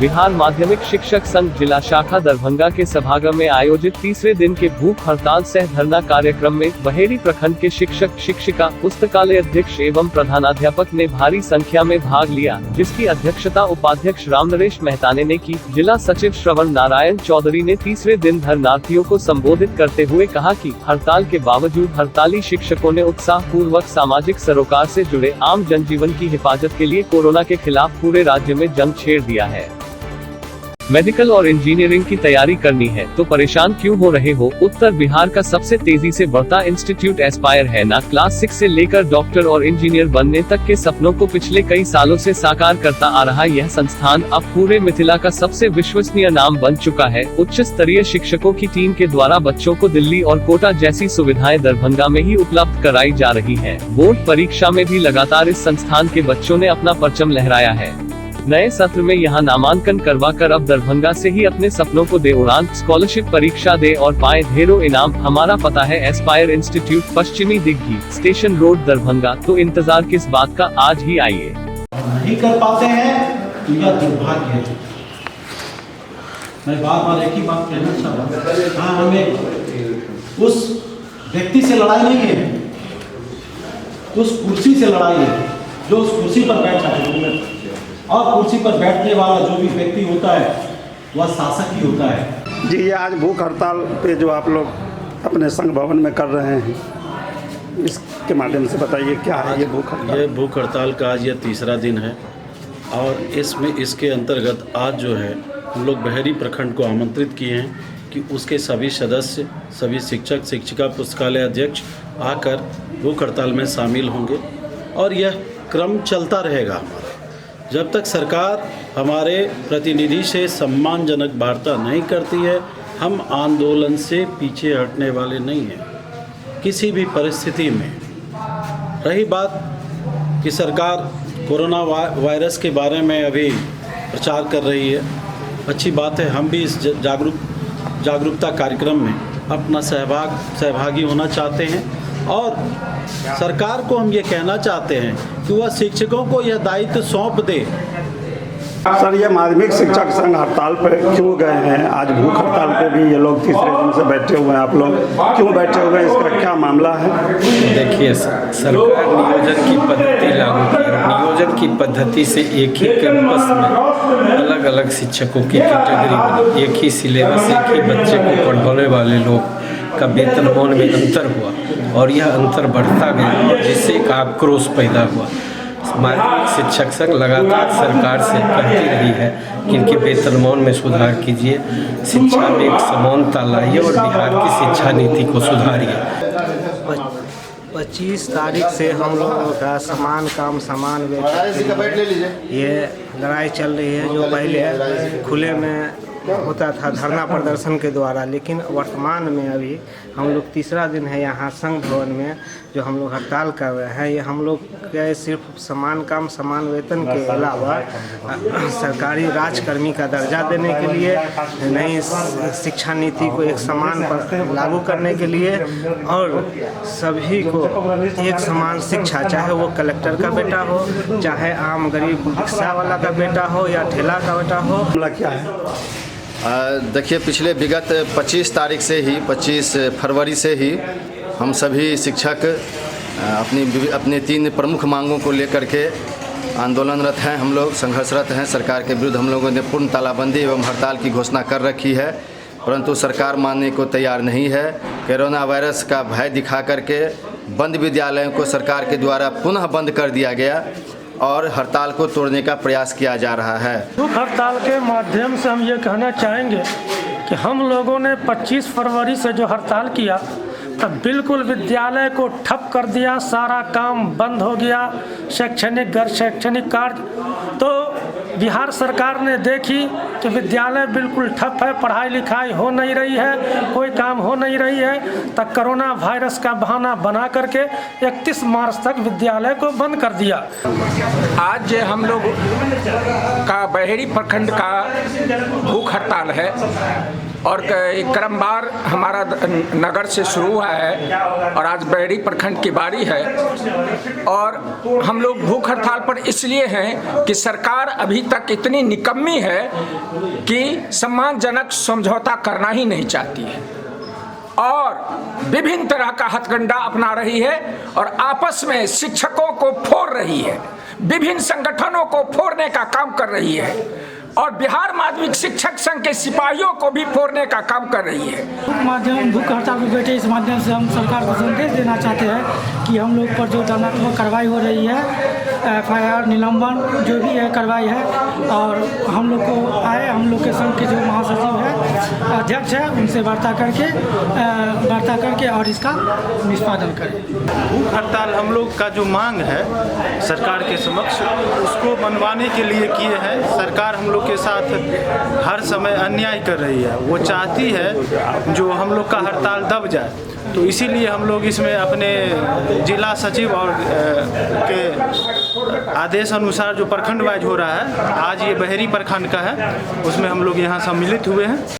बिहार माध्यमिक शिक्षक संघ जिला शाखा दरभंगा के सभागार में आयोजित तीसरे दिन के भूख हड़ताल सह धरना कार्यक्रम में बहेड़ी प्रखंड के शिक्षक, शिक्षिका, पुस्तकालय अध्यक्ष एवं प्रधानाध्यापक ने भारी संख्या में भाग लिया, जिसकी अध्यक्षता उपाध्यक्ष रामनरेश मेहताने ने की। जिला सचिव श्रवण नारायण चौधरी ने तीसरे दिन धरनार्थियों को संबोधित करते हुए कहा कि हड़ताल के बावजूद हड़ताली शिक्षकों ने उत्साह पूर्वक सामाजिक सरोकार से जुड़े आम जनजीवन की हिफाजत के लिए कोरोना के खिलाफ पूरे राज्य में जंग छेड़ दिया है। मेडिकल और इंजीनियरिंग की तैयारी करनी है तो परेशान क्यों हो रहे हो? उत्तर बिहार का सबसे तेजी से बढ़ता इंस्टीट्यूट एस्पायर है ना। क्लास 6 से लेकर डॉक्टर और इंजीनियर बनने तक के सपनों को पिछले कई सालों से साकार करता आ रहा यह संस्थान अब पूरे मिथिला का सबसे विश्वसनीय नाम बन चुका है। उच्च स्तरीय शिक्षकों की टीम के द्वारा बच्चों को दिल्ली और कोटा जैसी सुविधाएं दरभंगा में ही उपलब्ध कराई जा रही है। बोर्ड परीक्षा में भी लगातार इस संस्थान के बच्चों ने अपना परचम लहराया है। नए सत्र में यहां नामांकन करवाकर अब दरभंगा से ही अपने सपनों को दे उड़ान। स्कॉलरशिप परीक्षा दे और पाए ढेरों इनाम। हमारा पता है एस्पायर इंस्टीट्यूट, पश्चिमी दिग्घी, स्टेशन रोड, दरभंगा। तो इंतजार किस बात का, आज ही आइए। नहीं कर पाते हैं तो यह दुर्भाग्य है। मैं बार-बार एक ही बात कहना चाहता हूँ, हाँ, हमें उस व्यक्ति से लड़ाई नहीं है, उस कुर्सी से लड़ाई है जो उस कुर्सी पर बैठा है। और कुर्सी पर बैठने वाला जो भी व्यक्ति होता है वह शासक ही होता है। जी, ये आज भूख हड़ताल पे जो आप लोग अपने संघ भवन में कर रहे हैं, इसके माध्यम से बताइए क्या है ये भूख हड़ताल? ये भूख हड़ताल का आज ये तीसरा दिन है और इसके अंतर्गत आज जो है हम लोग बहेड़ी प्रखंड को आमंत्रित किए हैं कि उसके सभी सदस्य, सभी शिक्षक, शिक्षिका, पुस्तकालय अध्यक्ष आकर भूख हड़ताल में शामिल होंगे और यह क्रम चलता रहेगा। जब तक सरकार हमारे प्रतिनिधि से सम्मानजनक वार्ता नहीं करती है, हम आंदोलन से पीछे हटने वाले नहीं हैं किसी भी परिस्थिति में। रही बात कि सरकार कोरोना वायरस के बारे में अभी प्रचार कर रही है, अच्छी बात है। हम भी इस जागरूकता कार्यक्रम में अपना सहभागी होना चाहते हैं और सरकार को हम ये कहना चाहते हैं कि वह शिक्षकों को यह दायित्व सौंप दे। सर, ये माध्यमिक शिक्षक संघ हड़ताल पर क्यों गए हैं? आज भूख हड़ताल पे भी ये लोग तीसरे दिन से बैठे हुए हैं। आप लोग क्यों बैठे हुए हैं, इसका क्या मामला है? देखिए, सरकार नियोजन की पद्धति लागू कर रही है। नियोजन की पद्धति से एक ही कैंपस में अलग अलग शिक्षकों की कैटेगरी बनी, एक ही सिलेबस, एक ही बच्चे को पढ़ाने वाले लोग का वेतनमान में अंतर हुआ और यह अंतर बढ़ता गया, जिससे एक आक्रोश पैदा हुआ। माध्यमिक शिक्षक संघ लगातार सरकार से कहती रही है कि इनके वेतनमान में सुधार कीजिए, शिक्षा में एक समानता लाइए और बिहार की शिक्षा नीति को सुधारिए। 25 तारीख से हम लोगों का समान काम समान वेतन ये लड़ाई चल रही है, जो पहले खुले में होता था धरना प्रदर्शन के द्वारा, लेकिन वर्तमान में अभी हम लोग तीसरा दिन है यहाँ संघ भवन में जो हम लोग हड़ताल कर रहे हैं। ये हम लोग के सिर्फ समान काम समान वेतन के अलावा सरकारी राजकर्मी का दर्जा देने के लिए, नई शिक्षा नीति को एक समान पर लागू करने के लिए और सभी को एक समान शिक्षा, चाहे वो कलेक्टर का बेटा हो, चाहे आम गरीब रिक्शा वाला का बेटा हो या ठेला का बेटा हो। क्या है? देखिए, पिछले विगत 25 तारीख से ही 25 फरवरी से ही हम सभी शिक्षक अपनी 3 प्रमुख मांगों को लेकर के आंदोलनरत हैं। हम लोग संघर्षरत हैं। सरकार के विरुद्ध हम लोगों ने पूर्ण तालाबंदी एवं हड़ताल की घोषणा कर रखी है, परंतु सरकार मानने को तैयार नहीं है। कोरोना वायरस का भय दिखा करके बंद विद्यालयों को सरकार के द्वारा पुनः बंद कर दिया गया और हड़ताल को तोड़ने का प्रयास किया जा रहा है। भूख हड़ताल के माध्यम से हम ये कहना चाहेंगे कि हम लोगों ने 25 फरवरी से जो हड़ताल किया तब बिल्कुल विद्यालय को ठप कर दिया, सारा काम बंद हो गया, शैक्षणिक गैर शैक्षणिक कार्य। तो बिहार सरकार ने देखी कि विद्यालय बिल्कुल ठप है, पढ़ाई लिखाई हो नहीं रही है, कोई काम हो नहीं रही है, तब कोरोना वायरस का बहाना बना करके 31 मार्च तक विद्यालय को बंद कर दिया। आज हम लोग का बहेड़ी प्रखंड का भूख हड़ताल है। और क्रमवार हमारा नगर से शुरू हुआ है और आज बहेड़ी प्रखंड की बारी है। और हम लोग भूख हड़ताल पर इसलिए हैं कि सरकार अभी तक इतनी निकम्मी है कि सम्मानजनक समझौता करना ही नहीं चाहती है और विभिन्न तरह का हथकंडा अपना रही है और आपस में शिक्षकों को फोड़ रही है, विभिन्न संगठनों को फोड़ने का काम कर रही है और बिहार माध्यमिक शिक्षक संघ के सिपाहियों को भी फोड़ने का काम कर रही है। माध्यम भूख हड़ताल पर बैठे, इस माध्यम से हम सरकार को संदेश देना चाहते हैं कि हम लोग पर जो दंडात्मक कार्रवाई हो रही है, FIR निलंबन जो भी है कार्रवाई है, और हम लोग को आए, हम लोग के संघ के जो महासचिव है, अध्यक्ष है, उनसे वार्ता करके और इसका निष्पादन करें। भूख हड़ताल हम लोग का जो मांग है सरकार के समक्ष, उसको मनवाने के लिए किए हैं। सरकार हम लोग के साथ हर समय अन्याय कर रही है, वो चाहती है जो हम लोग का हड़ताल दब जाए, तो इसीलिए हम लोग इसमें अपने जिला सचिव और के आदेश अनुसार जो प्रखंड वाइज हो रहा है, आज ये बहेड़ी प्रखंड का है, उसमें हम लोग यहाँ सम्मिलित हुए हैं।